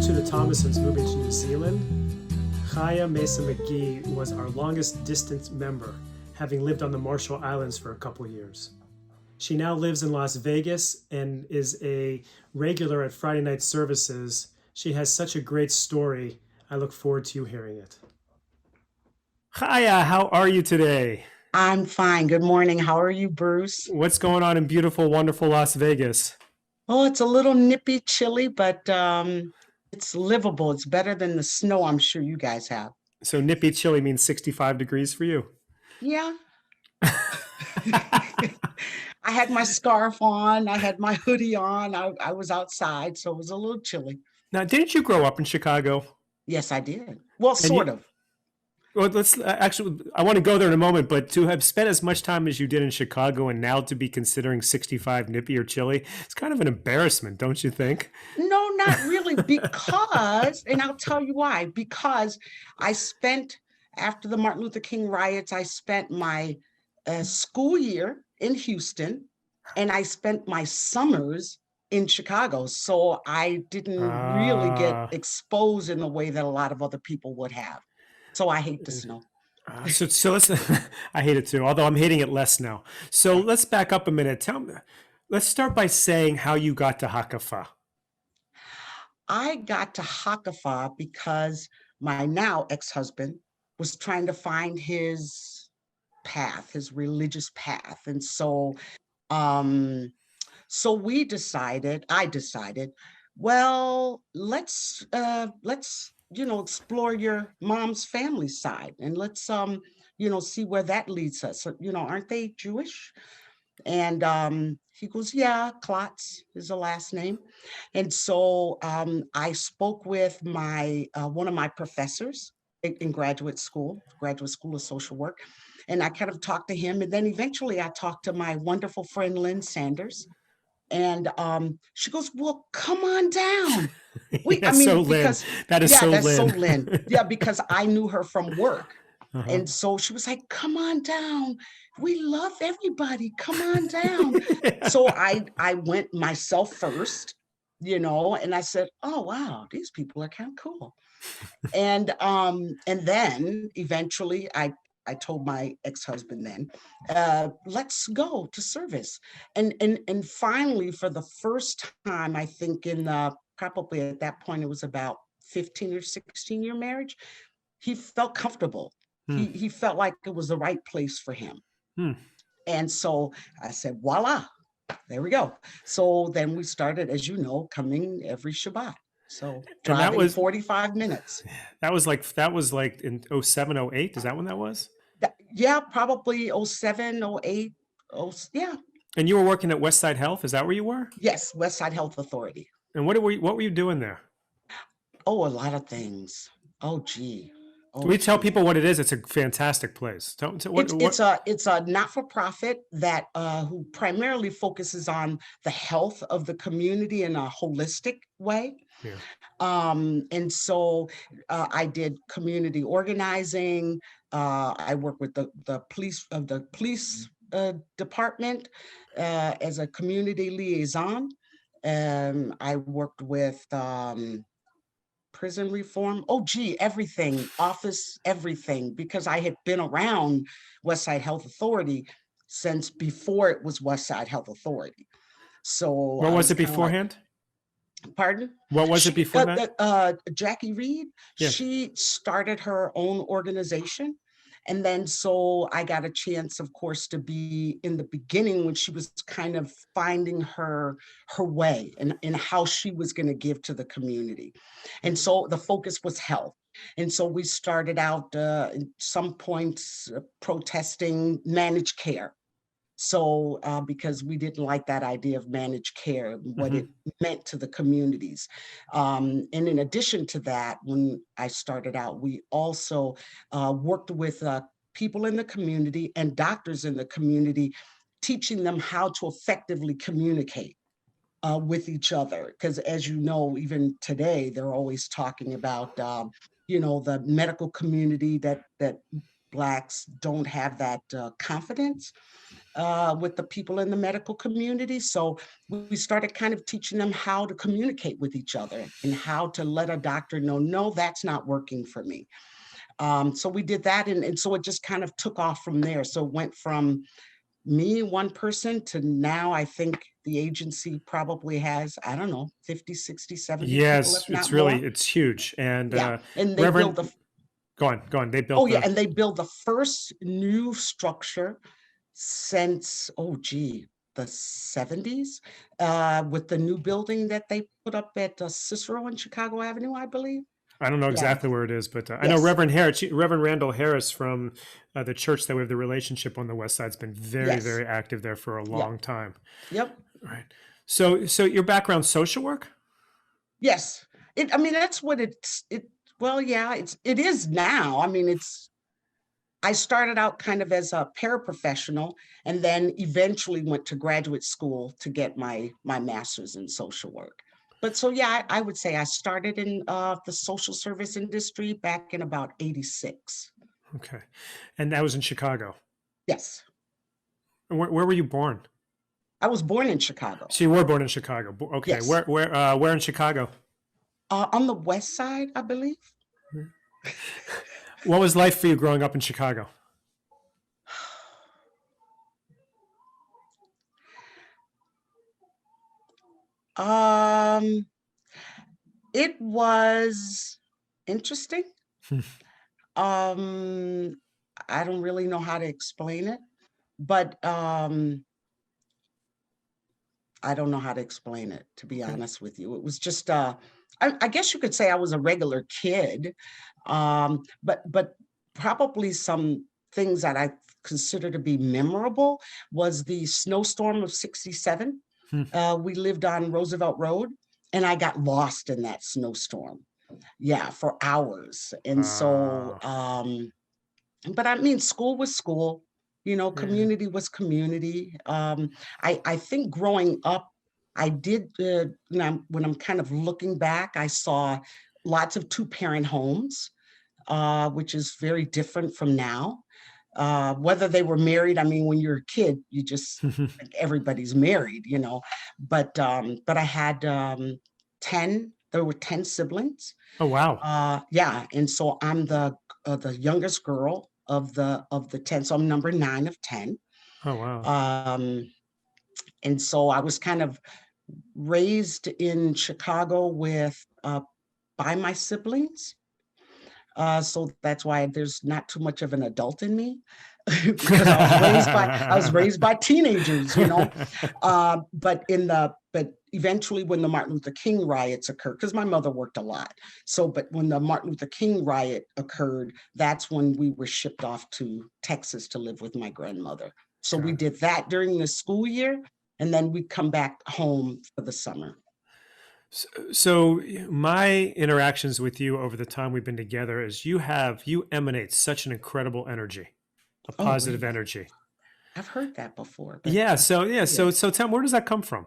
to the Thomasons moving to New Zealand, Chaya Mesa-Magee was our longest distance member, having lived on the Marshall Islands for a couple years. She now lives in Las Vegas and is a regular at Friday night services. She has such a great story. I look forward to you hearing it. Chaya, how are you today? I'm fine. Good morning. How are you, Bruce? What's going on in beautiful, wonderful Las Vegas? Oh, it's a little nippy, chilly, but it's livable. It's better than the snow I'm sure you guys have. So nippy chilly means 65 degrees for you. Yeah. I had my scarf on. I had my hoodie on. I was outside, so it was a little chilly. Now, didn't you grow up in Chicago? Yes, I did. Well, And sort you, of. well, let's actually, I want to go there in a moment, but to have spent as much time as you did in Chicago and now to be considering 65 nippy or chilly, it's kind of an embarrassment, don't you think? No, not really, because, and I'll tell you why, because I spent, after the Martin Luther King riots, I spent my school year in Houston and I spent my summers in Chicago. So I didn't really get Uh, exposed in the way that a lot of other people would have. So I hate the snow. so let's, I hate it too, although I'm hating it less now. So let's back up a minute. Let's start by saying how you got to Hakafa. I got to Hakafa because my now ex-husband was trying to find his path, his religious path. And um, so I decided, well, let's explore your mom's family side and let's see where that leads us. So, aren't they Jewish? And he goes, yeah, Klotz is the last name. And so I spoke with my one of my professors in graduate school of social work. And I kind of talked to him. And then eventually I talked to my wonderful friend, Lynn Sanders. And she goes, well, come on down. I That's so mean, Lynn. because, That is yeah, so that's so Lynn. Lynn. Yeah, because I knew her from work. Uh-huh. And so she was like, come on down. We love everybody. Come on down. So I went myself first, and I said, oh wow, these people are kind of cool. And then eventually I told my ex-husband then, let's go to service. And finally, for the first time, I think in probably at that point, it was about 15 or 16-year marriage, he felt comfortable. Hmm. He felt like it was the right place for him. Hmm. And so I said, voila, there we go. So then we started, as you know, coming every Shabbat. So And driving 45 minutes. that was like in 07, 08. Is that when that was? Yeah, probably 07, 08. Oh, yeah. And you were working at Westside Health. Is that where you were? Yes, Westside Health Authority. And what were you doing there? Oh, a lot of things. Oh, gee. Can Oh, we tell gee. people what it is? It's a fantastic place. It's a not-for-profit that who primarily focuses on the health of the community in a holistic way. Yeah. And so I did community organizing. I work with the police department as a community liaison. I worked with prison reform. Oh, gee, everything, office, everything, because I had been around Westside Health Authority since before it was Westside Health Authority. So What I was was it kind of like, beforehand? pardon? What was it before that? Jackie Reed, Yeah. she started her own organization. And then so I got a chance, of course, to be in the beginning when she was kind of finding her way and how she was going to give to the community. And so the focus was health. And so we started out at some points protesting managed care. So because we didn't like that idea of managed care, what Mm-hmm. it meant to the communities. And in addition to that, when I started out, we also worked with people in the community and doctors in the community, teaching them how to effectively communicate with each other. Because as you know, even today, they're always talking about, the medical community that Blacks don't have that confidence with the people in the medical community. So we started kind of teaching them how to communicate with each other and how to let a doctor know, no, that's not working for me. So we did that. And so it just kind of took off from there. So it went from me, one person, to now I think the agency probably has, I don't know, 50, 60, 70 people, if Yes, not more. it's huge. And Yeah. And they build Reverend, the, go on. They oh built yeah, the, and they build the first new structure since, oh gee, the 70s, with the new building that they put up at Cicero and Chicago Avenue, I believe. I don't know Yeah, exactly where it is, but I know yes, Reverend Randall Harris from the church that we have the relationship on the West Side's been very, yes, very active there for a yep, long time. yep, Right. So your background, social work? yes. I mean, that's what well, yeah, it is now. I mean, I started out kind of as a paraprofessional and then eventually went to graduate school to get my master's in social work. But so, yeah, I would say I started in the social service industry back in about 86. Okay. And that was in Chicago. Yes, Where were you born? I was born in Chicago. So you were born in Chicago. Okay. Yes, Where in Chicago? on the west side, I believe. What was life for you growing up in Chicago? Um, it was interesting. Um, I don't really know how to explain it, but I don't know how to explain it, to be Okay. honest with you. It was just I guess you could say I was a regular kid. But probably some things that I consider to be memorable was the snowstorm of 67. Hmm. We lived on Roosevelt Road and I got lost in that snowstorm. Yeah, for hours. And so Uh, but I mean, school was school, yeah. community was community. I think growing up, I did, when I'm kind of looking back, I saw lots of two-parent homes, which is very different from now. Whether they were married, I mean, when you're a kid, you just think everybody's married, but I had 10, there were 10 siblings. Oh wow. Yeah, and so I'm the youngest girl of the 10, so I'm number 9 of 10. Oh wow. Um, and so I was kind of raised in Chicago with by my siblings. So that's why there's not too much of an adult in me because I was raised by teenagers, but eventually when the Martin Luther King riots occurred, because my mother worked a lot. So, but when the Martin Luther King riot occurred, that's when we were shipped off to Texas to live with my grandmother. So we Got it. did that during the school year, and then we come back home for the summer. So my interactions with you over the time we've been together is you emanate such an incredible energy, a Oh, positive really? energy. I've heard that before, but Yeah. yeah. So tell me, where does that come from?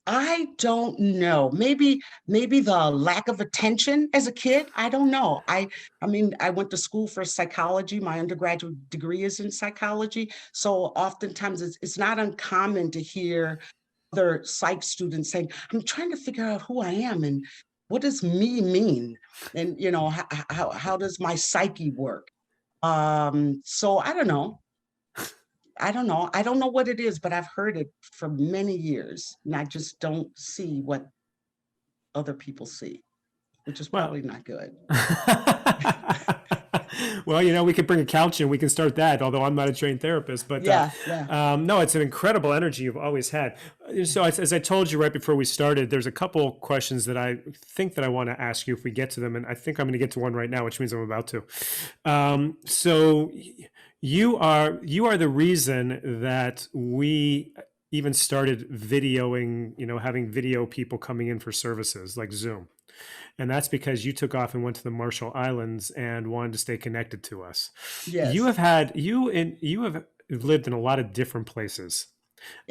I don't know. Maybe the lack of attention as a kid. I don't know. I mean, I went to school for psychology. My undergraduate degree is in psychology. So oftentimes it's not uncommon to hear other psych students saying, I'm trying to figure out who I am and what does me mean? And how does my psyche work? So I don't know. I don't know. I don't know what it is, but I've heard it for many years, and I just don't see what other people see, which is Well, probably not good. well, we could bring a couch in. We can start that. Although I'm not a trained therapist, but Yeah, yeah. no, it's an incredible energy you've always had. So, as I told you right before we started, there's a couple questions that I think that I want to ask you if we get to them, and I think I'm going to get to one right now, which means I'm about to. So, you are the reason that we even started videoing. Having video people coming in for services like Zoom. And that's because you took off and went to the Marshall Islands and wanted to stay connected to us. You Yes, have had you have lived in a lot of different places.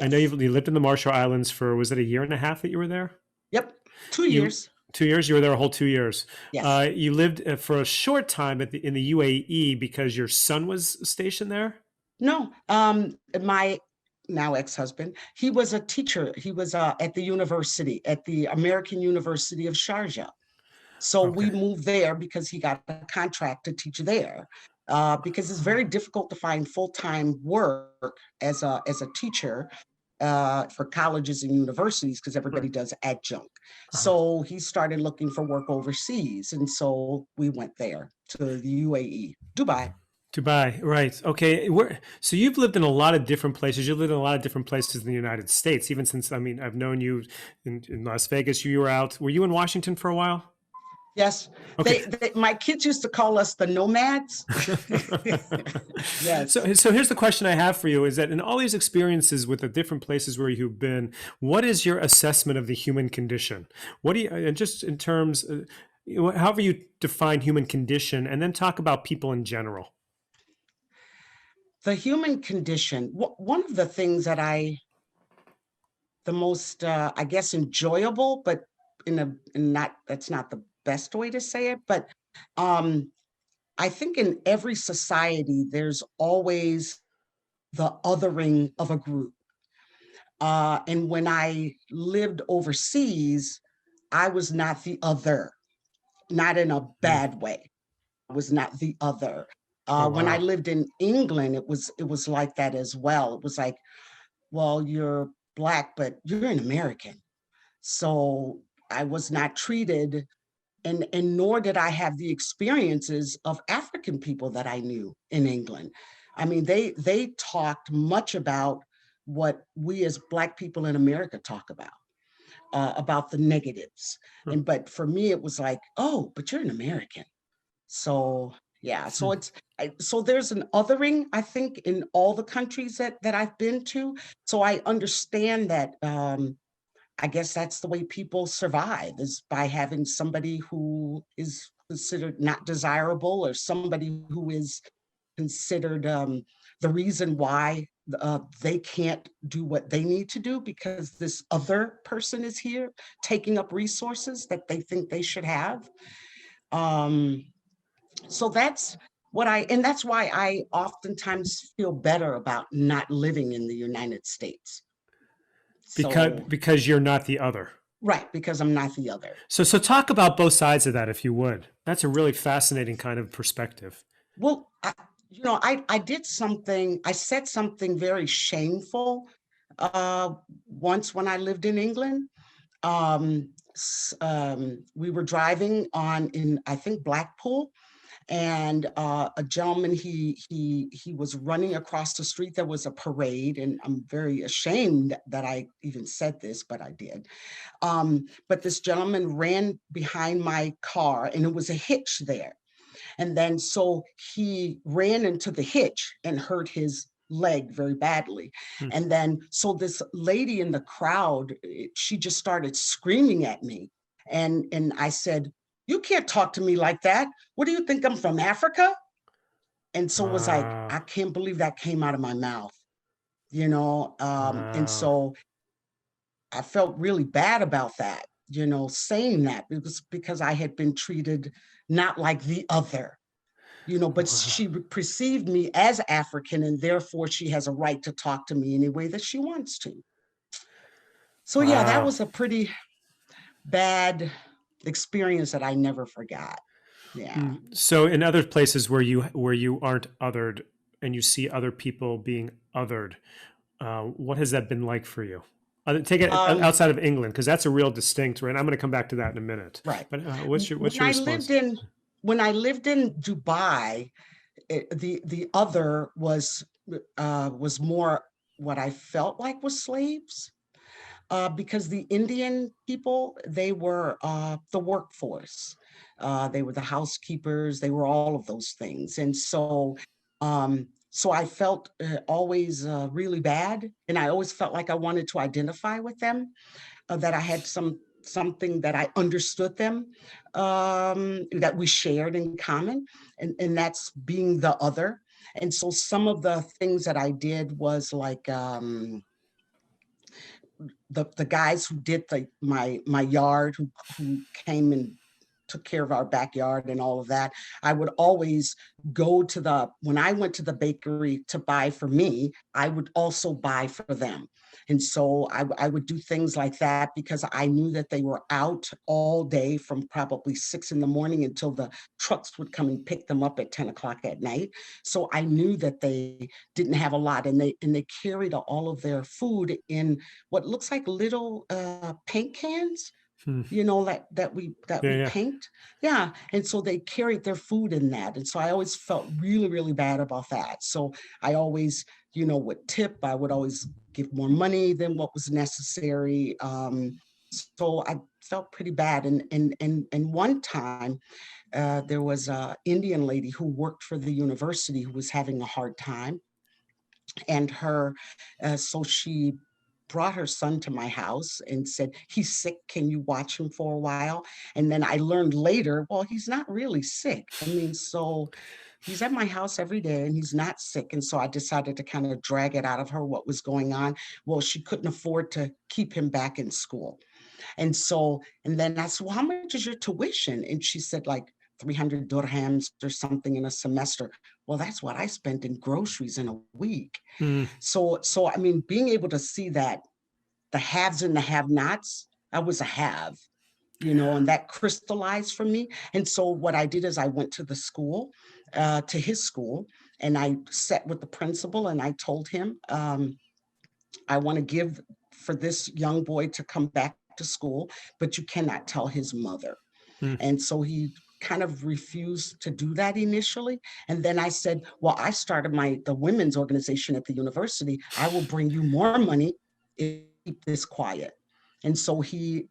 I know yes. you lived in the Marshall Islands for, was it a year and a half that you were there? Yep. two You years. 2 years? You were there a whole 2 years. Yes. You lived for a short time in the UAE because your son was stationed there? No, my now ex-husband, he was a teacher. He was at the university, at the American University of Sharjah. So we Okay. moved there because he got a contract to teach there. Because it's very difficult to find full-time work as a teacher for colleges and universities because everybody Right. does adjunct. Uh-huh. So he started looking for work overseas, and so we went there to the UAE, Dubai. Dubai, right. Okay. So you've lived in a lot of different places. You've lived in a lot of different places in the United States, even since, I mean, I've known you in Las Vegas. You were out. Were you in Washington for a while? Yes, Okay. my kids used to call us the nomads. Yes. So here's the question I have for you is that in all these experiences with the different places where you've been, what is your assessment of the human condition? What do you, and just in terms, however you define human condition, and then talk about people in general. The human condition, one of the things that the most, I guess, enjoyable, but in not, that's not the best way to say it, but um, I think in every society, there's always the othering of a group. And when I lived overseas, I was not the other, not in a Mm. bad way. I was not the other. Oh, When I wow. lived in England, it was like that as well. It was like, well, you're Black, but you're an American. So I was not treated, and nor did I have the experiences of African people that I knew in England. I mean, they talked much about what we as Black people in America talk about the negatives. Hmm. And but for me, it was like, oh, but you're an American. So yeah, Hmm. so there's an othering, I think, in all the countries that I've been to. So I understand that. I guess that's the way people survive is by having somebody who is considered not desirable or somebody who is considered the reason why they can't do what they need to do because this other person is here taking up resources that they think they should have. Um, so and that's why I oftentimes feel better about not living in the United States. So, Because you're not the other. right, because I'm not the other. So talk about both sides of that, if you would. That's a really fascinating kind of perspective. Well, I did something, I said something very shameful once when I lived in England. We were driving in, I think, Blackpool, and a gentleman he was running across the street. There was a parade, and I'm very ashamed that I even said this, but I did. But this gentleman ran behind my car, and it was a hitch there. And then so he ran into the hitch and hurt his leg very badly. Hmm. And then so this lady in the crowd, she just started screaming at me. And I said, "You can't talk to me like that. What do you think, I'm from Africa?" And so it was like, Wow. I can't believe that came out of my mouth, you know. And Wow. so I felt really bad about that, saying that because I had been treated not like the other, but Wow. she perceived me as African, and therefore she has a right to talk to me any way that she wants to. So yeah, that Wow. was a pretty bad experience that I never forgot. Yeah. So in other places where you aren't othered and you see other people being othered, what has that been like for you? Take it Um, outside of England because that's a real distinct, right? I'm going to come back to that in a minute. right. But what's When your I lived response? in when I lived in Dubai, the other was more what I felt like was slaves. Because the Indian people, they were the workforce. They were the housekeepers. They were all of those things. And so I felt always really bad. And I always felt like I wanted to identify with them, that I had something that I understood them, that we shared in common. And that's being the other. And so some of the things that I did was like, the guys who did my yard, who came and took care of our backyard and all of that. I would always go to when I went to the bakery to buy for me, I would also buy for them. And so I would do things like that because I knew that they were out all day from probably 6 in the morning until the trucks would come and pick them up at 10 o'clock at night. So I knew that they didn't have a lot, and they carried all of their food in what looks like little paint cans, Hmm. that Yeah, we yeah. paint. Yeah. And so they carried their food in that. And so I always felt really, really bad about that. So I always, would tip. I would always give more money than what was necessary. So I felt pretty bad. And one time, there was a Indian lady who worked for the university who was having a hard time, and so she brought her son to my house and said, he's sick, can you watch him for a while? And then I learned later, well, he's not really sick. I mean, so he's at my house every day and he's not sick. And so I decided to kind of drag it out of her what was going on. Well, she couldn't afford to keep him back in school. And then I said, well, how much is your tuition? And she said, like 300 dirhams or something in a semester. Well, that's what I spent in groceries in a week. Hmm. So I mean, being able to see that the haves and the have-nots, I was a have, and that crystallized for me. And so what I did is I went to the school, to his school, and I sat with the principal and I told him, I want to give for this young boy to come back to school, but you cannot tell his mother. Hmm. And so he kind of refused to do that initially. And then I said, well, I started the women's organization at the university. I will bring you more money if you keep this quiet. And so he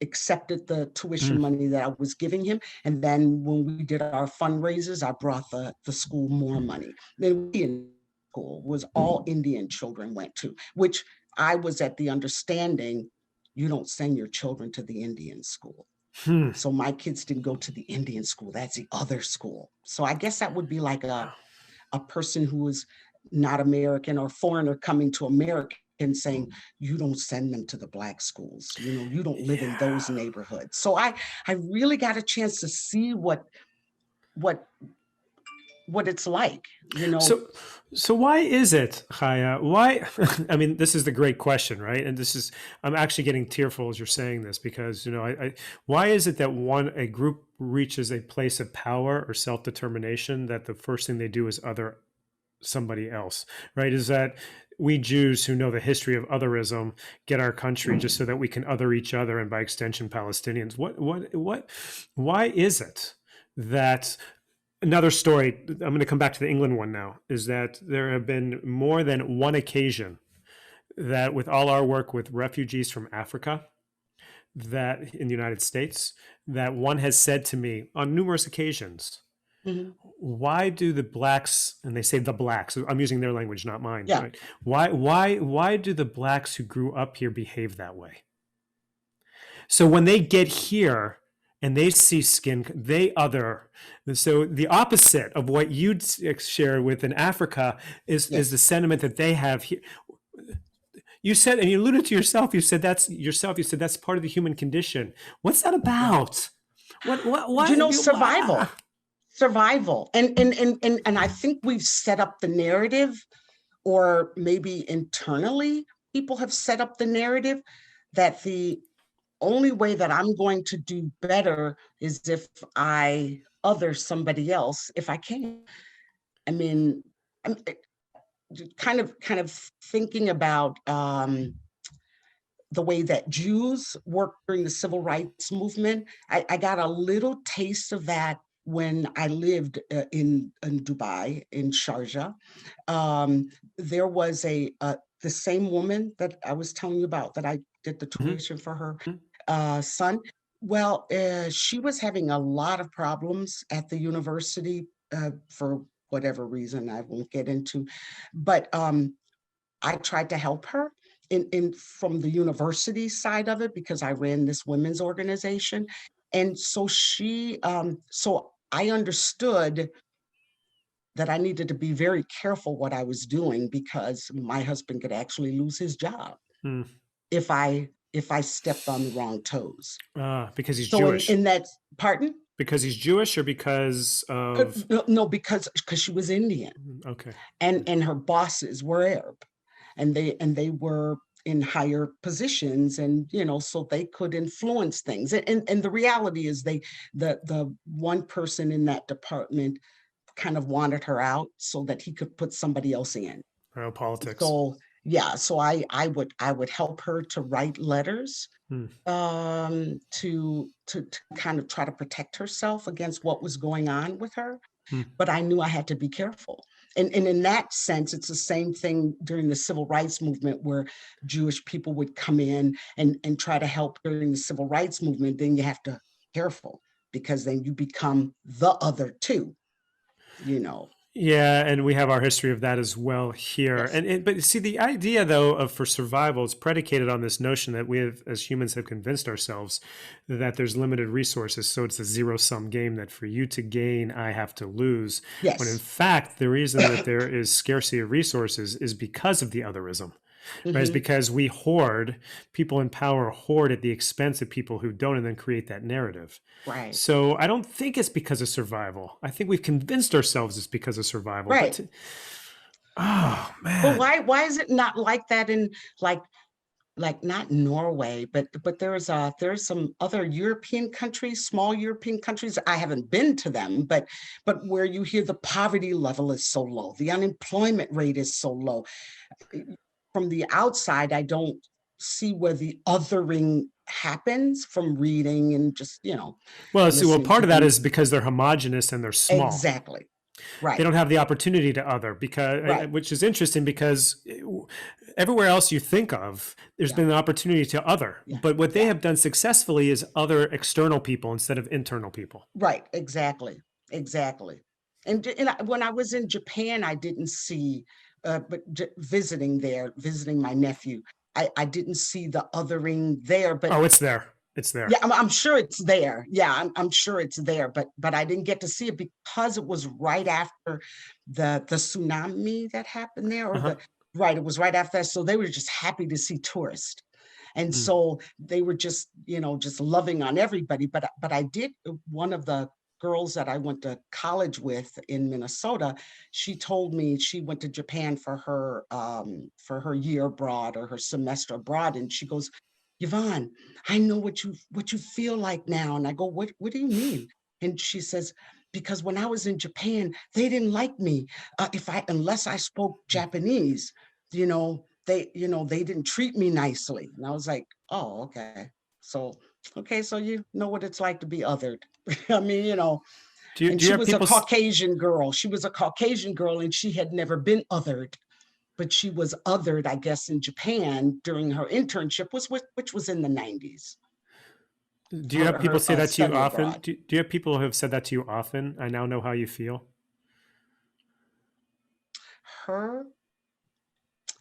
accepted the tuition Hmm. money that I was giving him. And then when we did our fundraisers, I brought the school more money. Then we school was all Indian children went to, which I was at the understanding you don't send your children to the Indian school. Hmm. So my kids didn't go to the Indian school. That's the other school. So I guess that would be like a person who is not American or foreigner coming to America and saying, you don't send them to the Black schools. You don't live in those Yeah. neighborhoods. So I really got a chance to see what it's like, So, so why is it, Chaya? Why? I mean, this is the great question, right? And I'm actually getting tearful as you're saying this because, why is it that a group reaches a place of power or self-determination that the first thing they do is other somebody else, right? Is that we Jews who know the history of otherism get our country just so that we can other each other and by extension Palestinians? Why is it that another story, I'm going to come back to the England one now, is that there have been more than one occasion that with all our work with refugees from Africa, that in the United States, that one has said to me on numerous occasions, Mhm. why do the blacks, and they say the blacks, I'm using their language, not mine, Yeah. right? Why do the blacks who grew up here behave that way? So when they get here and they see skin, they other. And so the opposite of what you'd share with in Africa is the Yes. sentiment that they have here. You said, and you alluded to yourself. You said that's part of the human condition. What's that Yeah. about? What? Survival. Survival. And I think we've set up the narrative, or maybe internally, people have set up the narrative that the only way that I'm going to do better is if I other somebody else if I can. I mean, I'm kind of thinking about the way that Jews worked during the civil rights movement. I got a little taste of that when I lived in Dubai, in Sharjah. There was the same woman that I was telling you about that I did the Mhm. tuition for her Mhm. son. Well, she was having a lot of problems at the university for whatever reason I won't get into, but I tried to help her in from the university side of it because I ran this women's organization. And so so I understood that I needed to be very careful what I was doing because my husband could actually lose his job. Mm. if I stepped on the wrong toes. Because he's So Jewish. in that, pardon? Because he's Jewish, or because of... No, because she was Indian, Okay. and her bosses were Arab, and they were in higher positions, and so they could influence things. And the reality is, the one person in that department kind of wanted her out so that he could put somebody else in. Politics. So yeah, so I would help her to write letters, Hmm. to kind of try to protect herself against what was going on with her. Hmm. But I knew I had to be careful. And in that sense, it's the same thing during the civil rights movement, where Jewish people would come in and try to help during the civil rights movement. Then you have to be careful, because then you become the other too, you know. Yeah, and we have our history of that as well here. Yes. But see, the idea though of for survival is predicated on this notion that we have, as humans, have convinced ourselves that there's limited resources. So it's a zero-sum game, that for you to gain, I have to lose. When in Yes. fact, the reason that there is scarcity of resources is because of the otherism. Right? It's Hmm. because we hoard, people in power hoard at the expense of people who don't, and then create that narrative. Right. So I don't think it's because of survival. I think we've convinced ourselves it's because of survival. Right. Oh But man. why is it not like that in, like not Norway, but there's some other European countries, small European countries. I haven't been to them, but where you hear the poverty level is so low, the unemployment rate is so low. From the outside, I don't see where the othering happens from reading and just, Well, listening to part of that them. is because they're homogenous and they're small. Exactly. They Right. don't have the opportunity to other, because, Right. which is interesting, because everywhere else you think of, there's Yeah. been an opportunity to other. Yeah. But what they Yeah. have done successfully is other external people instead of internal people. Right, exactly, exactly. When I was in Japan, I didn't see, visiting there, visiting my nephew, I didn't see the othering there, but Oh, it's there. It's yeah, there. I'm sure it's there. Yeah, I'm sure it's there, but I didn't get to see it because it was right after the tsunami that happened there, or Uh-huh. right, it was right after that. So they were just happy to see tourists. And Hmm. so they were just, just loving on everybody. But I did, one of the girls that I went to college with in Minnesota, she told me she went to Japan for her year abroad, or her semester abroad. And she goes, Yvonne, I know what you feel like now. And I go, what do you mean? And she says, because when I was in Japan, they didn't like me, if I unless I spoke Japanese, they didn't treat me nicely. And I was like, oh, okay. So, okay, so you know what it's like to be othered. I mean, and Do you she have was a people? Caucasian girl. She was a Caucasian girl, and she had never been othered, but she was othered, I guess, in Japan during her internship, which was in the 90s. Do you have people say that to you Study often? abroad. Do you have people who have said that to you often? I now know how you feel. Her,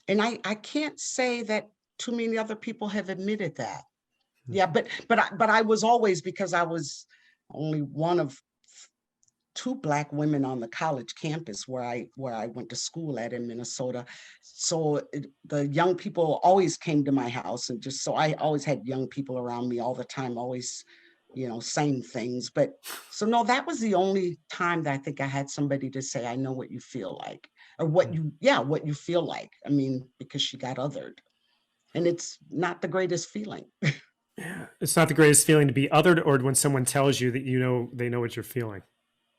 and I can't say that too many other people have admitted that. Yeah, but I was always, because I was only one of two Black women on the college campus where I went to school at in Minnesota. So the young people always came to my house, and just so I always had young people around me all the time, always, saying things. But so no, that was the only time that I think I had somebody to say, I know what you feel like, or what you feel like. I mean, because she got othered, and it's not the greatest feeling. Yeah. It's not the greatest feeling to be othered, or when someone tells you that they know what you're feeling.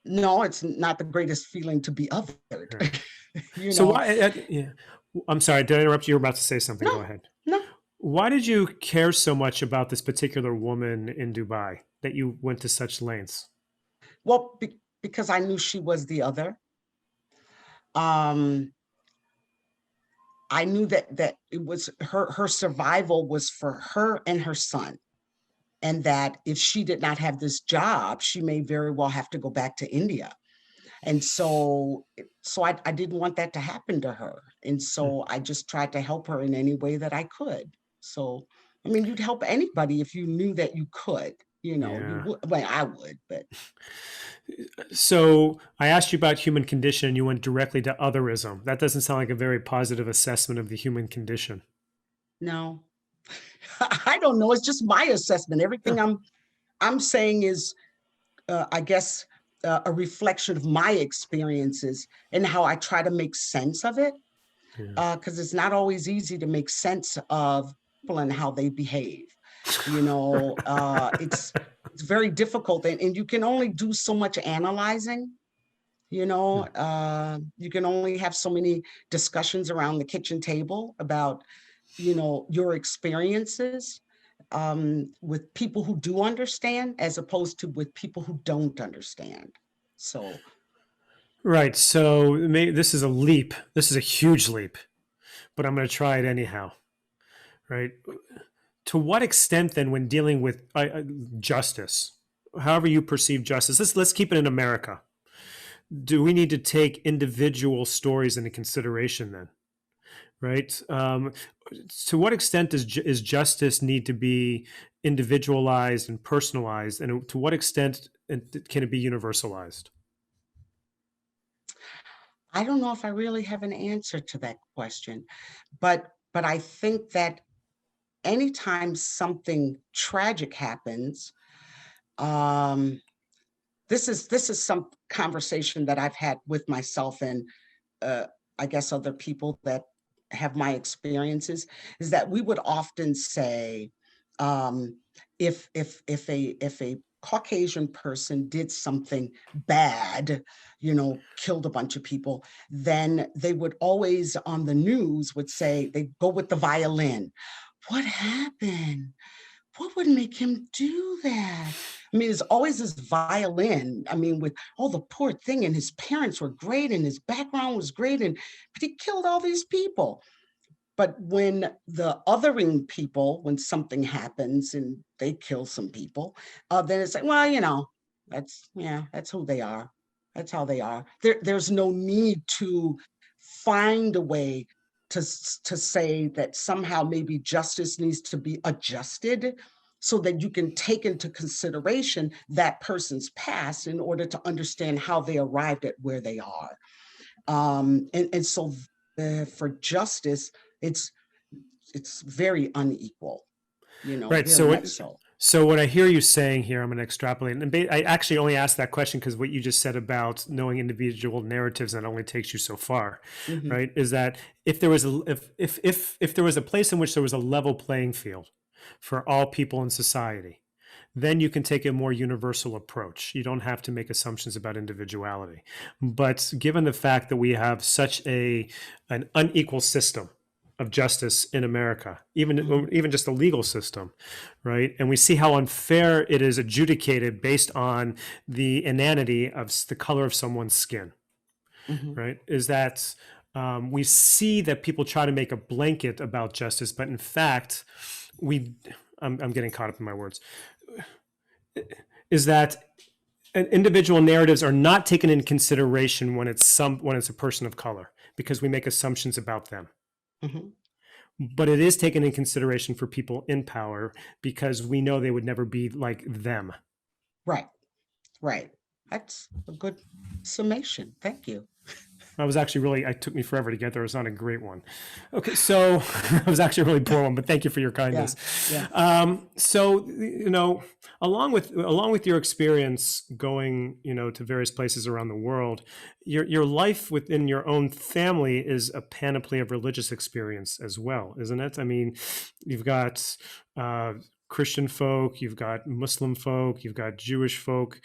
No, it's not the greatest feeling to be othered. Right. you So know, why? Yeah. I'm sorry. Did I interrupt you? You were about to say something. no, Go ahead. no. Why did you care so much about this particular woman in Dubai that you went to such lengths? Well, because I knew she was the other. Um, I knew that it was her survival was for her and her son. And that if she did not have this job, she may very well have to go back to India. And so I didn't want that to happen to her. And Hmm. so I just tried to help her in any way that I could. So, I mean, you'd help anybody if you knew that you could, you Yeah. would, well, I would, but So I asked you about human condition, and you went directly to otherism. That doesn't sound like a very positive assessment of the human condition. no. I don't know. It's just my assessment. Everything Yeah. I'm saying is, I guess, a reflection of my experiences and how I try to make sense of it. Yeah. Because it's not always easy to make sense of people and how they behave. You know, it's very difficult, and you can only do so much analyzing. You know, you can only have so many discussions around the kitchen table about, your experiences, with people who do understand, as opposed to with people who don't understand. So, Right. So this is a leap. This is a huge leap, but I'm going to try it anyhow. Right. To what extent, then, when dealing with justice, however you perceive justice, let's keep it in America. Do we need to take individual stories into consideration then? Right. To what extent is justice need to be individualized and personalized, and to what extent can it be universalized? I don't know if I really have an answer to that question, but I think that anytime something tragic happens, um, this is some conversation that I've had with myself and, uh, I guess, other people that have my experiences, is that we would often say, um, if a Caucasian person did something bad, killed a bunch of people, then they would always on the news would say they go with the violin. What happened? What would make him do that? I mean, it's always this violin. I mean, with all the poor thing, and his parents were great, and his background was great, but he killed all these people. But when the othering people, when something happens and they kill some people, then it's like, well, that's who they are. That's how they are. There's no need to find a way to say that somehow maybe justice needs to be adjusted so that you can take into consideration that person's past in order to understand how they arrived at where they are. And so, for justice, it's it's very unequal, Right. very much so. So what I hear you saying here, I'm going to extrapolate, and I actually only asked that question because what you just said about knowing individual narratives that only takes you so far, Mhm, right? Is that if there was a if there was a place in which there was a level playing field for all people in society, then you can take a more universal approach. You don't have to make assumptions about individuality. But given the fact that we have such an unequal system of justice in America, mhm, even just the legal system, right? And we see how unfair it is adjudicated based on the inanity of the color of someone's skin, mhm. right? Is that we see that people try to make a blanket about justice, but in fact, we I'm getting caught up in my words. Is that individual narratives are not taken into consideration when it's a person of color because we make assumptions about them, Mhm. but it is taken in consideration for people in power because we know they would never be like them. Right, right. That's a good summation. Thank you. I was actually really, it took me forever to get there. It's not a great one. Okay, so it was actually a really poor one, but thank you for your Yeah, kindness. yeah. So, along with your experience going, to various places around the world, your life within your own family is a panoply of religious experience as well, isn't it? I mean, you've got Christian folk, you've got Muslim folk, you've got Jewish folk.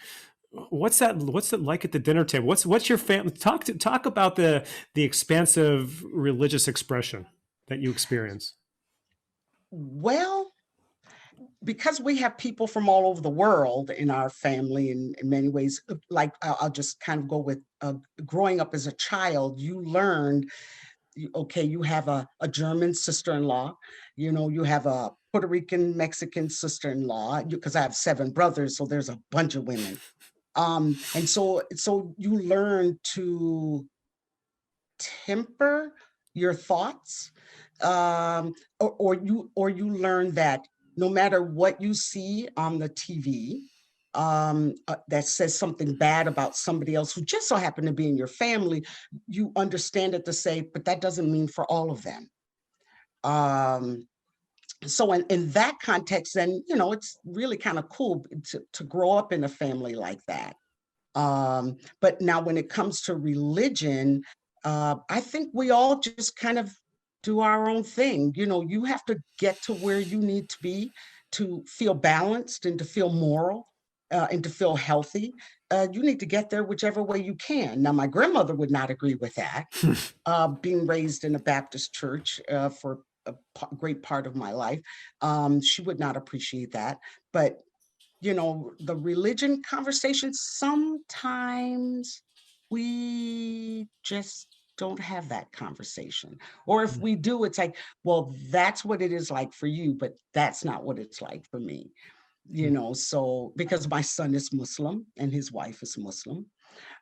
What's that like at the dinner table? What's your family talk about the expansive religious expression that you experience? Well, because we have people from all over the world in our family in many ways, like I'll just kind of go with, growing up as a child, you learned, okay, you have a German sister-in-law, you have a Puerto Rican Mexican sister-in-law, because I have 7 brothers, so there's a bunch of women. And so you learn to temper your thoughts, or you learn that no matter what you see on the TV, that says something bad about somebody else who just so happened to be in your family, you understand it to say, but that doesn't mean for all of them. Um, So in that context, then, it's really kind of cool to grow up in a family like that. But now when it comes to religion, I think we all just kind of do our own thing. You have to get to where you need to be to feel balanced and to feel moral, and to feel healthy. You need to get there whichever way you can. Now, my grandmother would not agree with that, being raised in a Baptist church for a great part of my life. She would not appreciate that. But the religion conversation, sometimes we just don't have that conversation. Or if we do, it's like, well, that's what it is like for you, but that's not what it's like for me. So because my son is Muslim and his wife is Muslim.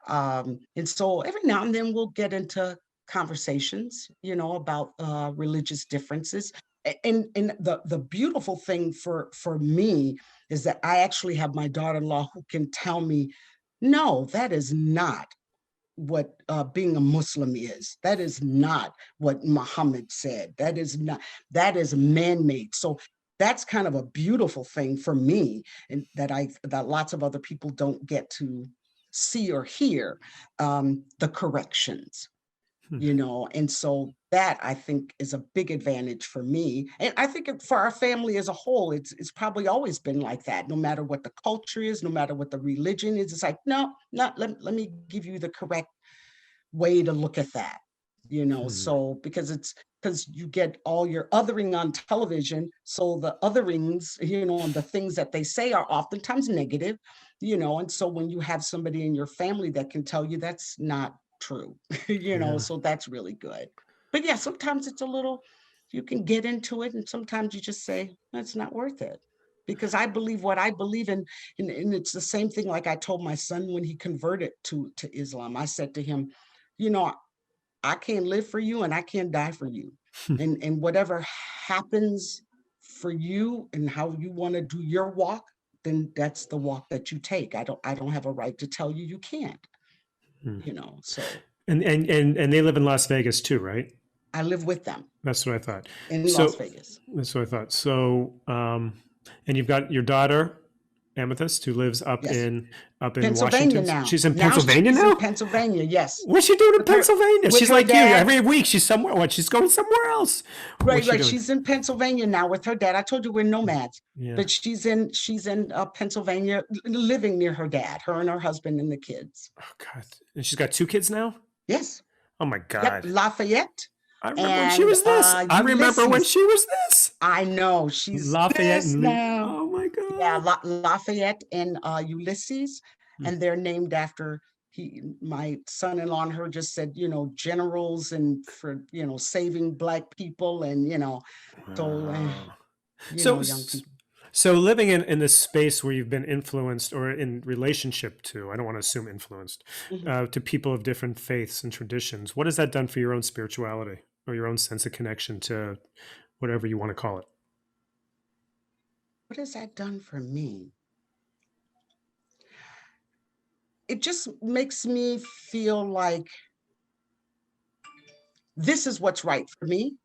And so every now and then we'll get into conversations, about religious differences. And the beautiful thing for me is that I actually have my daughter-in-law who can tell me, no, that is not what being a Muslim is. That is not what Muhammad said. That is man-made. So that's kind of a beautiful thing for me, and that lots of other people don't get to see or hear, the corrections. And so that, I think, is a big advantage for me, and I think for our family as a whole, it's probably always been like that. No matter what the culture is, no matter what the religion is, it's like, no, not let me give you the correct way to look at that. So because you get all your othering on television, so the otherings, and the things that they say are oftentimes negative, and so when you have somebody in your family that can tell you that's not true, Yeah. so that's really good. But yeah, sometimes it's a little, you can get into it, and sometimes you just say that's not worth it, because I believe what I believe in. And it's the same thing, like I told my son when he converted to Islam. I said to him, you know I can't live for you and I can't die for you. And whatever happens for you and how you want to do your walk, then that's the walk that you take. I don't have a right to tell you you can't, so And they live in Las Vegas too, right? I live with them That's what I thought. in Las So Vegas. that's what I thought. So, and you've got your daughter, Amethyst, who lives Yes. up in Pennsylvania Washington. now. She's in Now Pennsylvania she's in now. Pennsylvania, yes. What's she doing in With her Pennsylvania? with She's her like you. dad. Every week she's somewhere. What? She's going somewhere else. Right, What's she right. doing? She's in Pennsylvania now with her dad. I told you we're nomads, Yeah. but she's in Pennsylvania, living near her dad, her and her husband and the kids. Oh God. And she's got two kids now. Yes. Oh my Yep. God. Lafayette I remember when she and was this. I remember when Ulysses. she was this. I know she's Lafayette this and now. oh my Yeah, God. Lafayette and Ulysses, Hmm. and they're named after my son-in-law and her just said, generals and for saving Black people, and so Wow. So, young people. so living in this space where you've been influenced or in relationship to, I don't want to assume influenced, Mhm. to people of different faiths and traditions, what has that done for your own spirituality or your own sense of connection to whatever you want to call it? What has that done for me? It just makes me feel like this is what's right for me.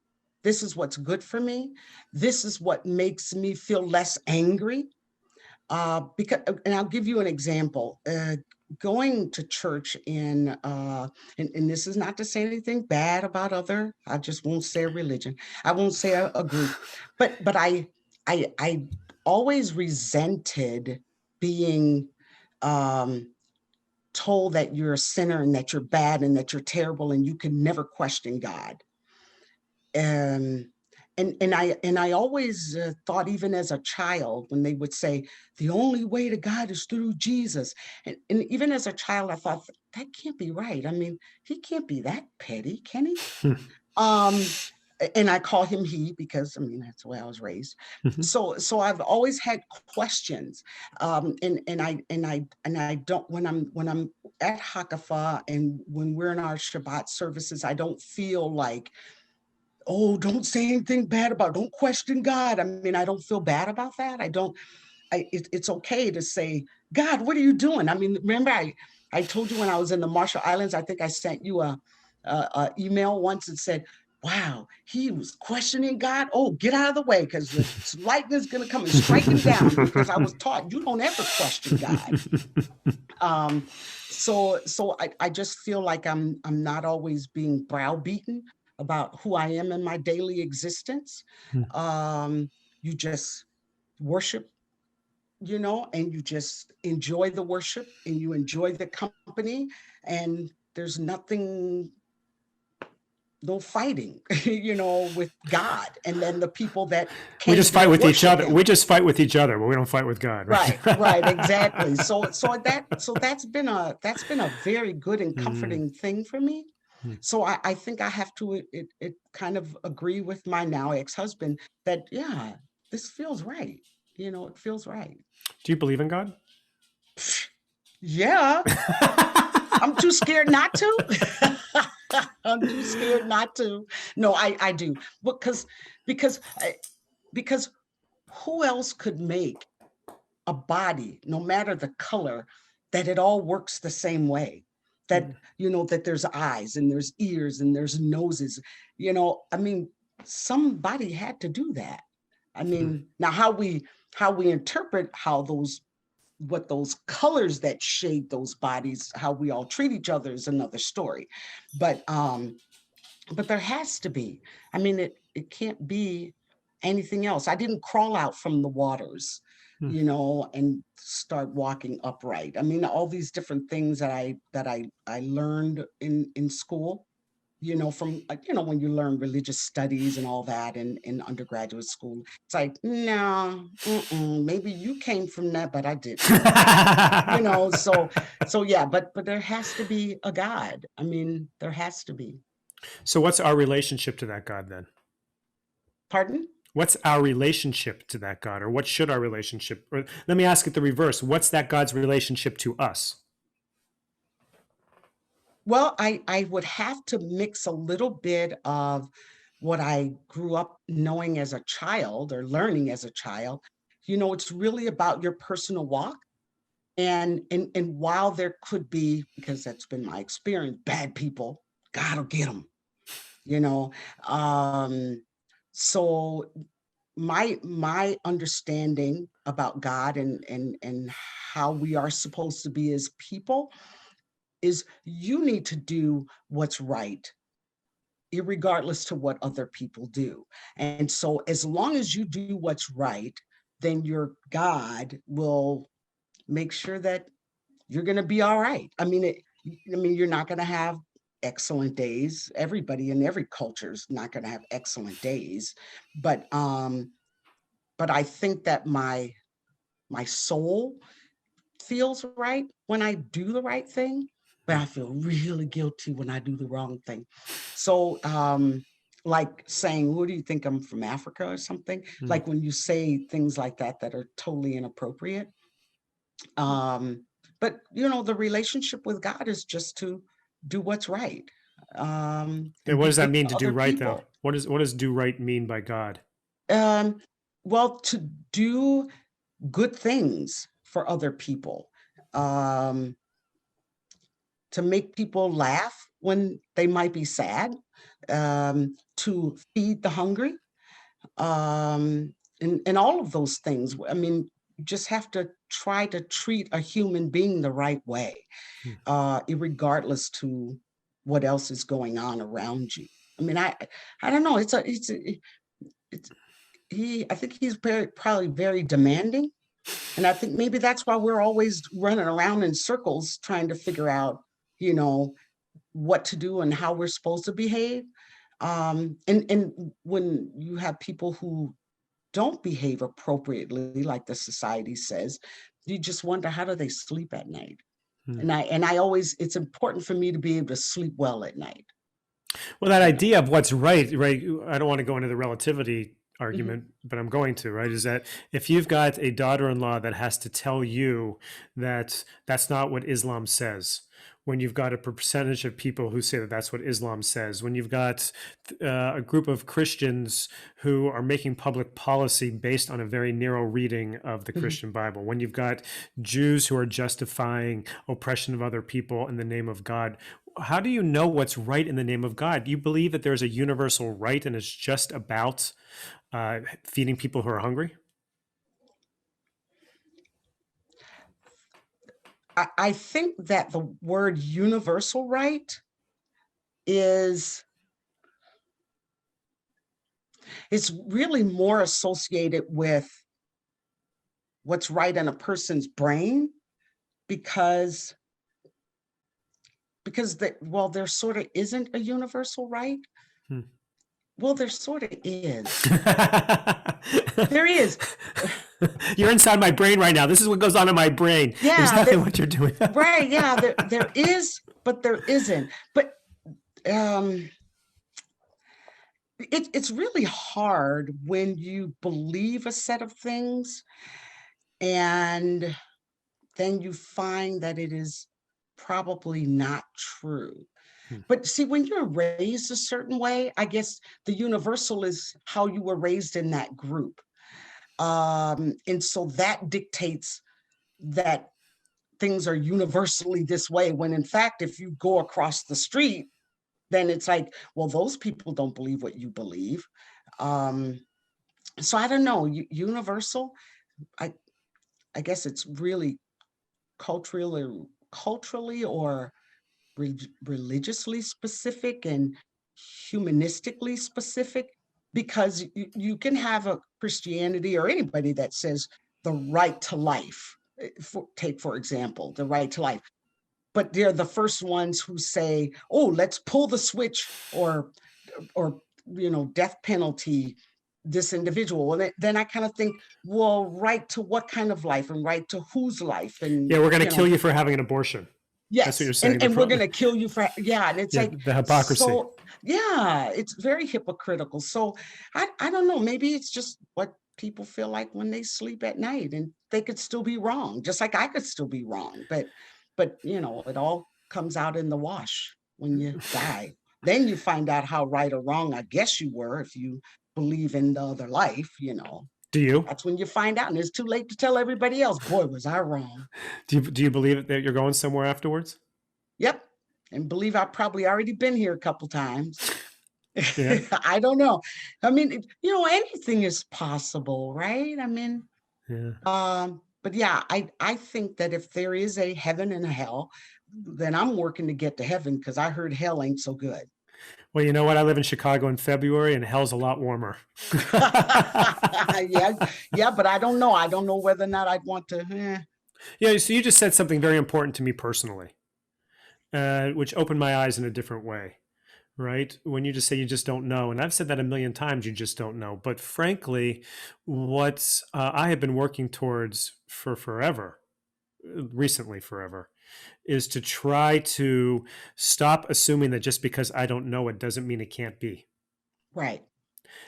This is what's good for me. This is what makes me feel less angry. And I'll give you an example. Going to church and this is not to say anything bad about other. I just won't say a religion. I won't say a group. But I always resented being um, told that you're a sinner and that you're bad and that you're terrible and you can never question God. Um, and I always thought, even as a child, when they would say the only way to God is through Jesus, and even as a child, I thought that can't be right. I mean, he can't be that petty, can he? Um, and I call him he because I mean that's the way I was raised. So I've always had questions, and I don't, when I'm at Hakafa and when we're in our Shabbat services, I don't feel like, oh, don't say anything bad about, don't question God. I mean, I don't feel bad about that. I don't. It's okay to say, God, what are you doing? I mean, remember I told you when I was in the Marshall Islands, I think I sent you a email once that said, wow, he was questioning God. Oh, get out of the way, because the lightning is going to come and strike him down, because I was taught you don't ever question God. So I just feel like I'm not always being browbeaten about who I am in my daily existence. You just worship, and you just enjoy the worship and you enjoy the company, and there's nothing, no fighting, with God. And then the people that We came just fight to with each worship other. him. We just fight with each other, but we don't fight with God, right? Right, exactly. So that's been a very good and Mm, comforting thing for me. mm. So I think I have to it kind of agree with my now ex-husband that, yeah, this feels right. It feels right. Do you believe in God? Yeah, I'm too scared not to. I'm too scared not to. No, I do. Because because who else could make a body, no matter the color, that it all works the same way? That, Mm, that there's eyes and there's ears and there's noses. I mean, somebody had to do that. I mm. mean, now how we interpret how those what those colors that shade those bodies, how we all treat each other is another story. But there has to be. I mean, it can't be anything else. I didn't crawl out from the waters, Mm. and start walking upright. I mean, all these different things that I learned in school, from when you learn religious studies and all that in undergraduate school. It's like, no, maybe you came from that, but I didn't. So yeah, but there has to be a God. I mean, there has to be. So, what's our relationship to that God then? Pardon? What's our relationship to that God, or what should our relationship? Or let me ask it the reverse: what's that God's relationship to us? Well, I would have to mix a little bit of what I grew up knowing as a child or learning as a child. It's really about your personal walk. And while there could be, because that's been my experience, bad people, God will get them, you know. Um, so my understanding about God and how we are supposed to be as people is you need to do what's right, irregardless to what other people do. And so as long as you do what's right, then your God will make sure that you're going to be all right. I mean, you're not going to have excellent days. Everybody in every culture is not going to have excellent days, but I think that my soul feels right when I do the right thing, but I feel really guilty when I do the wrong thing. So, like saying, "What do you think, I'm from Africa or something?" Mm. Like when you say things like that are totally inappropriate. Um, but the relationship with God is just to do what's right, Okay, and what be does that good mean to to do other right, though? people. What does do right mean by God? Um, well, to do good things for other people. Um, to make people laugh when they might be sad, to feed the hungry, and all of those things. I mean, you just have to try to treat a human being the right way, Mm. regardless to what else is going on around you. I mean, I don't know. It's I think he's probably very demanding, and I think maybe that's why we're always running around in circles trying to figure out, you know, what to do and how we're supposed to behave. And when you have people who don't behave appropriately, like the society says, you just wonder, how do they sleep at night? Mm. And I always, it's important for me to be able to sleep well at night. Well, that You know. idea of what's right, right? I don't want to go into the relativity Mhm. argument, but I'm going to, right? Is that if you've got a daughter-in-law that has to tell you that that's not what Islam says, when you've got a percentage of people who say that that's what Islam says, when you've got a group of Christians who are making public policy based on a very narrow reading of the Mhm. Christian Bible, when you've got Jews who are justifying oppression of other people in the name of God, How do you know what's right in the name of God? Do you believe that there's a universal right and it's just about feeding people who are hungry? I think that the word universal right is it's really more associated with what's right in a person's brain because well, there sort of isn't a universal right. Hmm. Well, there sort of is. There is. You're inside my brain right now. This is what goes on in my brain. Yeah, Exactly what you're doing. right. Yeah, there is, but there isn't. But um, it's really hard when you believe a set of things and then you find that it is probably not true. Hmm. But see, when you're raised a certain way, I guess the universal is how you were raised in that group. And so that dictates that things are universally this way, when in fact, if you go across the street, then it's like, well, those people don't believe what you believe. Um, so I don't know, universal, I, I guess it's really culturally or religiously specific and humanistically specific, because you can have a Christianity or anybody that says the right to life. Take, for example, the right to life. But they're the first ones who say, oh, let's pull the switch or death penalty this individual. And then I kind of think, well, right to what kind of life and right to whose life? And Yeah, we're going to kill you for having an abortion. That's what you're yes, saying. and we're gonna kill you for, yeah, and it's Yeah, like, the hypocrisy. so yeah, it's very hypocritical. So I don't know, maybe it's just what people feel like when they sleep at night, and they could still be wrong, just like I could still be wrong. But it all comes out in the wash when you die. Then you find out how right or wrong I guess you were, if you believe in the other life. Do you? That's when you find out, and it's too late to tell everybody else, boy, was I wrong. Do you believe that you're going somewhere afterwards? Yep. And believe I've probably already been here a couple times. Yeah. I don't know. I mean, anything is possible, right? I mean, Yeah. but yeah, I think that if there is a heaven and a hell, then I'm working to get to heaven, because I heard hell ain't so good. Well, you know what? I live in Chicago in February, and hell's a lot warmer. Yeah, yeah, but I don't know. I don't know whether or not I'd want to. Yeah. So you just said something very important to me personally, which opened my eyes in a different way. Right? When you just say you just don't know. And I've said that a million times, you just don't know. But frankly, what I have been working towards for forever, recently forever, is to try to stop assuming that just because I don't know it doesn't mean it can't be. Right,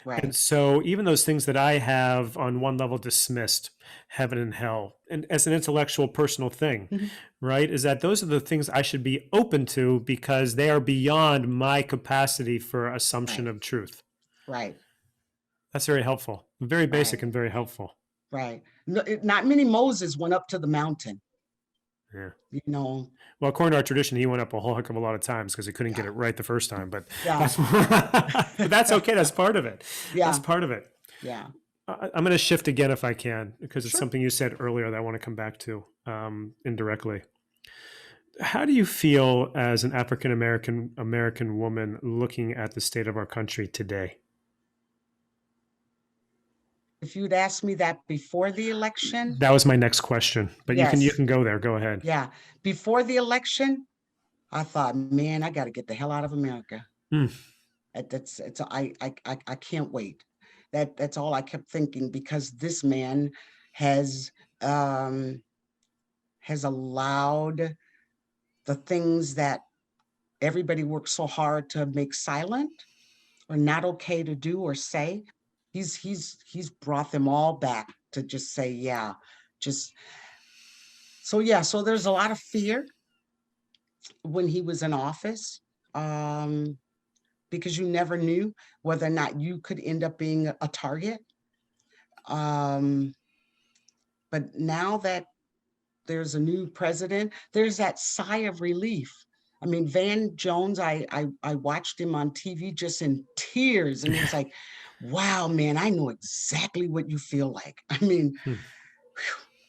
And right. so, even those things that I have on one level dismissed, heaven and hell, and as an intellectual personal thing, Mhm. right, is that those are the things I should be open to because they are beyond my capacity for assumption Right, of truth. right, That's very helpful, very basic right, and very helpful. right. No, not many Moses went up to the mountain, Yeah. you know. Well, according to our tradition, he went up a whole heck of a lot of times because he couldn't get Yeah, it right the first time. But yeah, that's but that's okay. That's part of it. That's yeah, part of it. yeah. I'm going to shift again if I can, because it's Sure. something you said earlier that I want to come back to indirectly. How do you feel as an African American woman looking at the state of our country today? If you'd asked me that before the election, That was my next question, but you yes, can go there. Go ahead. yeah. Before the election, I thought, man, I got to get the hell out of America. Mm, That's it's I can't wait. That's all I kept thinking, because this man has um has allowed the things that everybody worked so hard to make silent or not okay to do or say. He's brought them all back to just say, yeah, just so yeah. So there's a lot of fear when he was in office, um, because you never knew whether or not you could end up being a target. Um, but now that there's a new president, there's that sigh of relief. I mean, Van Jones, I watched him on TV just in tears, and it was Yeah. like, wow, man, I know exactly what you feel like. I mean, Hmm.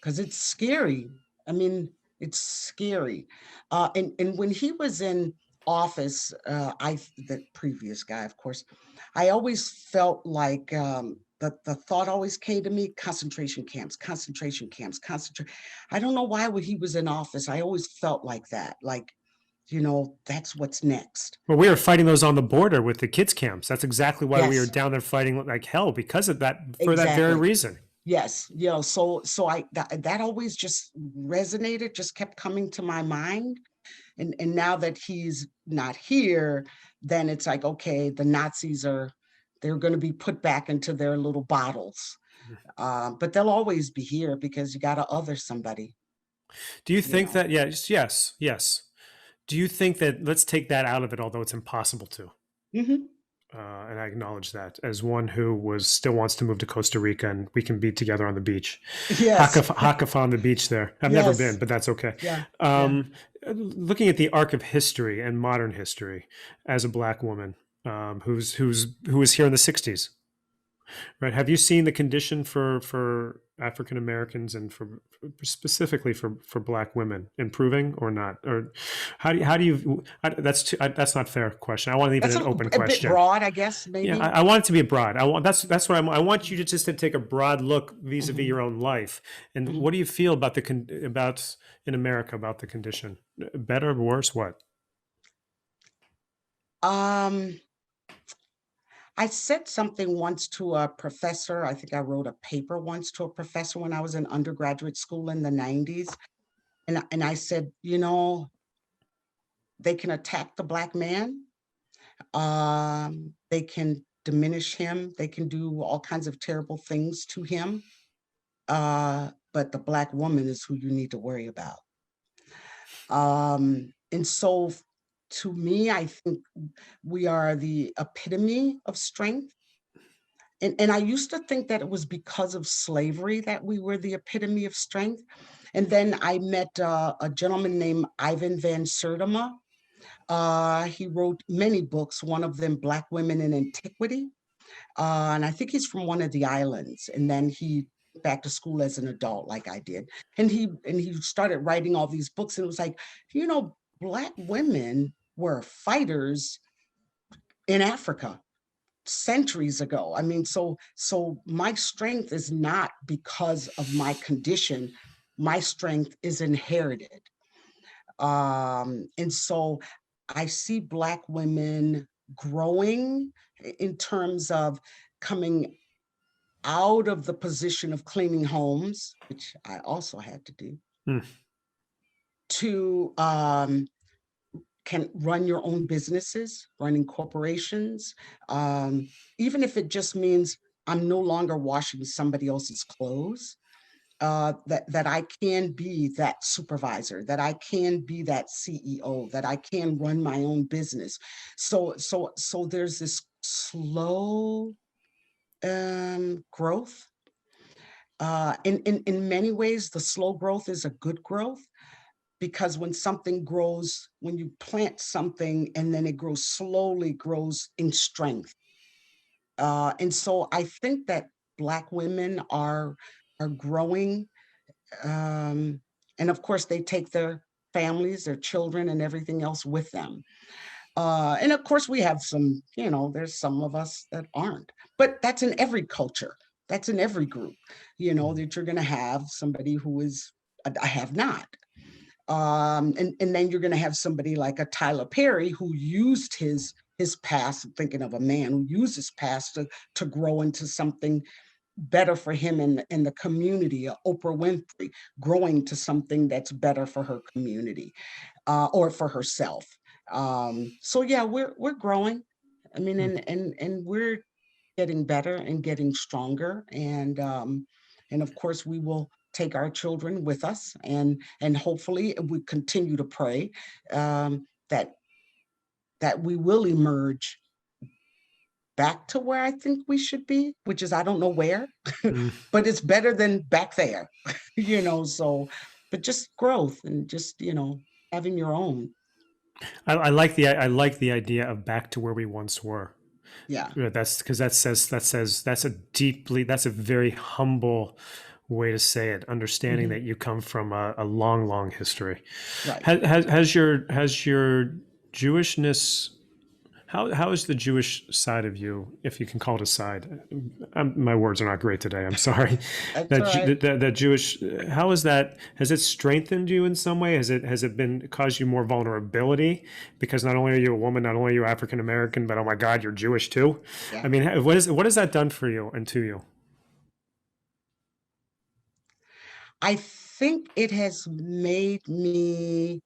because it's scary. I mean, it's scary. And when he was in office, the previous guy, of course, I always felt like the thought always came to me: concentration camps, concentration camps, concentration. I don't know why when he was in office, I always felt like that, like, that's what's next. Well, we were fighting those on the border with the kids camps. That's exactly why we were Yes, down there fighting like hell because of that, for that very exactly. reason. Yes, so that always just resonated, just kept coming to my mind. And now that he's not here, then it's like, okay, the Nazis they're going to be put back into their little bottles. But they'll always be here because you got to other somebody, Do you you think know. that, yes, yes, yes. Do you think that, let's take that out of it, although it's impossible to, Hmm. and I acknowledge that as one who was still wants to move to Costa Rica and we can be together on the beach. Yes, Hakafa on the beach there. I've never been, yes, but that's okay. yeah, yeah. Um, Looking at the arc of history and modern history as a black woman, who was here in the '60s, right? Have you seen the condition for African Americans and for specifically for Black women improving or not? Or how do you? That's not a fair question. I want to leave it That's an open a bit question. broad, I guess, Yeah, maybe. I want it to be a broad. I want that's what I want you to just to take a broad look vis-a-vis Hmm. your own life. And Hmm. what do you feel about about in America about the condition? Better, worse, what? Um, I said something once to a professor. I think I wrote a paper once to a professor when I was in undergraduate school in the 90s. And I said, they can attack the black man. They can diminish him. They can do all kinds of terrible things to him. But the black woman is who you need to worry about. And so to me, I think we are the epitome of strength. And I used to think that it was because of slavery that we were the epitome of strength. And then I met a gentleman named Ivan Van Sertima. He wrote many books, one of them, Black Women in Antiquity. And I think he's from one of the islands. And then he went back to school as an adult, like I did. And he started writing all these books. And it was like, Black women were fighters in Africa centuries ago. I mean, so my strength is not because of my condition. My strength is inherited. And so I see Black women growing in terms of coming out of the position of cleaning homes, which I also had to do, Hmm. to can run your own businesses, running corporations, even if it just means I'm no longer washing somebody else's clothes. That I can be that supervisor, that I can be that CEO, that I can run my own business. So there's this slow growth. In many ways, the slow growth is a good growth because when something grows, when you plant something and then it grows slowly, grows in strength. And so I think that Black women are growing. Um, and of course, they take their families, their children, and everything else with them. And of course, we have some, there's some of us that aren't, but that's in every culture. That's in every group, that you're going to have somebody who is a have not. And then you're going to have somebody like a Tyler Perry who used his past, thinking of a man who used his past to grow into something better for him in the community. Oprah Winfrey growing to something that's better for her community or for herself. So yeah, we're growing. I mean, Hmm. and we're getting better and getting stronger, and of course we will take our children with us, and hopefully we continue to pray that we will emerge back to where I think we should be, which is I don't know where, Hmm. but it's better than back there, so but just growth and just having your own. I like the idea of back to where we once were. Yeah. That's because that's a very humble way to say it. Understanding Hmm. that you come from a long, long history. Right. Has your Jewishness, how is the Jewish side of you, if you can call it a side? My words are not great today. I'm sorry. That's That all right. that Jewish, how is that? Has it strengthened you in some way? Has it been caused you more vulnerability because not only are you a woman, not only are you African American, but oh my God, you're Jewish too. Yeah. I mean, what has that done for you and to you? I think it has made me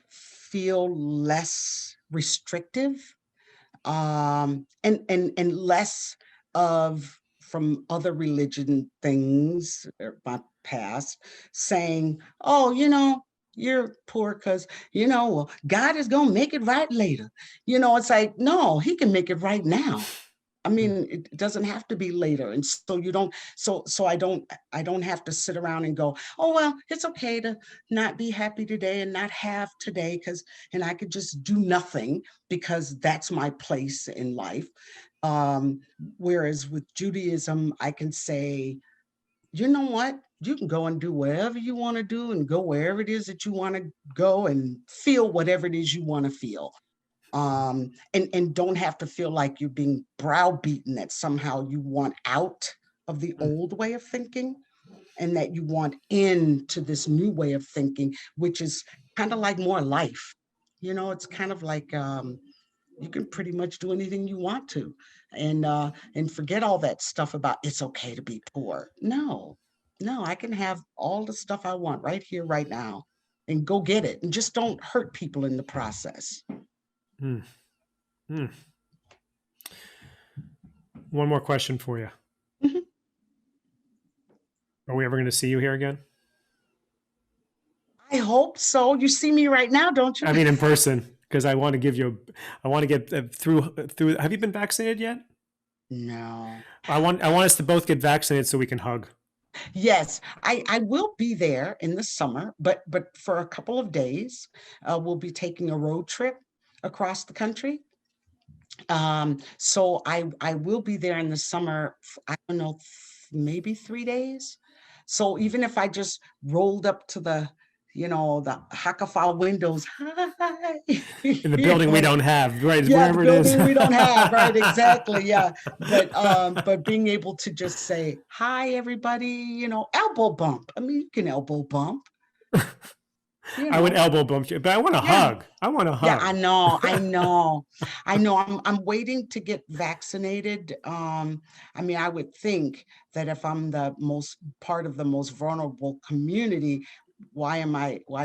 feel less restrictive, and less of from other religion things, my past, saying, oh, you're poor because, well, God is going to make it right later. It's like, no, he can make it right now. I Mm, mean, it doesn't have to be later. And so you don't, so I don't have to sit around and go, oh, well, it's okay to not be happy today and not have today, and I could just do nothing because that's my place in life. Um, Whereas with Judaism, I can say, you know what? You can go and do whatever you want to do and go wherever it is that you want to go and feel whatever it is you want to feel, and don't have to feel like you're being browbeaten that somehow you want out of the mm, old way of thinking and that you want into this new way of thinking, which is kind of like more life. It's kind of like, you can pretty much do anything you want to, and forget all that stuff about it's okay to be poor. No, no, I can have all the stuff I want right here, right now, and go get it, and just don't hurt people in the process. mm, mm. One more question for you. Mhm. Are we ever going to see you here again? I hope so. You see me right now, don't you? I mean, in person, because I want to give you, I want to get through. Have you been vaccinated yet? No. I want us to both get vaccinated so we can hug. Yes, I will be there in the summer, but for a couple of days, we'll be taking a road trip across the country. So I will be there in the summer. I don't know, maybe 3 days. So even if I just rolled up to the Hakafal windows, hi, In the building we don't have, right? yeah, the Wherever it is. building we don't have, right? Exactly, yeah. But being able to just say hi, everybody, elbow bump. I mean, you can elbow bump, you I would know. elbow bump you, but I want a Yeah, hug. I want a yeah, hug. I know, I know, I know. I'm waiting to get vaccinated. I mean, I would think that if I'm the most part of the most vulnerable community, why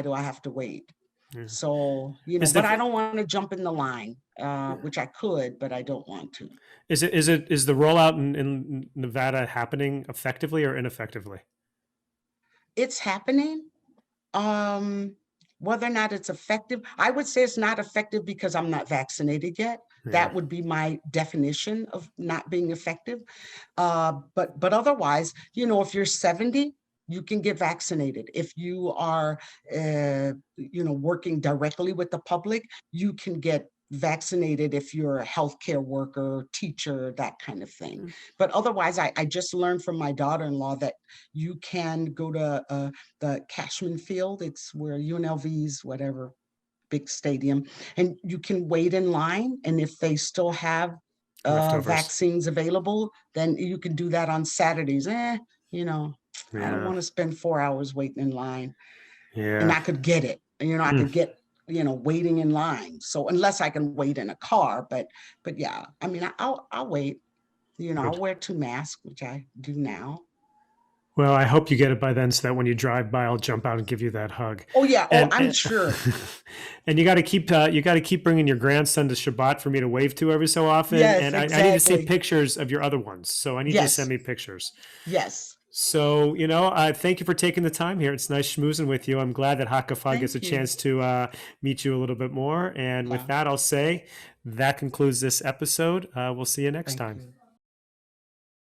do I have to wait? Yeah. So, Is but I the don't want to jump in the line, which I could, but I don't want to. is the rollout in Nevada happening effectively or ineffectively? It's happening. Um, Whether or not it's effective, I would say it's not effective because I'm not vaccinated yet. Yeah. That would be my definition of not being effective. But otherwise, if you're 70, you can get vaccinated. If you are, working directly with the public, you can get vaccinated if you're a healthcare worker, teacher, that kind of thing. But otherwise, I just learned from my daughter-in-law that you can go to the Cashman Field. It's where UNLV's whatever big stadium, and you can wait in line. And if they still have Leftovers. vaccines available, then you can do that on Saturdays. You know, I don't Yeah. want to spend 4 hours waiting in line, and Yeah. I could get it. I Hmm. could get waiting in line. So unless I can wait in a car, but yeah, I mean, I'll wait. I'll Good. wear 2 masks, which I do now. Well, I hope you get it by then, so that when you drive by, I'll jump out and give you that hug. Oh yeah. Oh, And I'm and, sure. and you got to keep bringing your grandson to Shabbat for me to wave to every so often. Yes, And I need to see exactly. pictures of your other ones, so I need you to send Yes, me pictures. yes. So, thank you for taking the time here. It's nice schmoozing with you. I'm glad that Hakafag gets a Thank you. chance to meet you a little bit more. And with Yeah, that, I'll say that concludes this episode. We'll see you next thank time. you.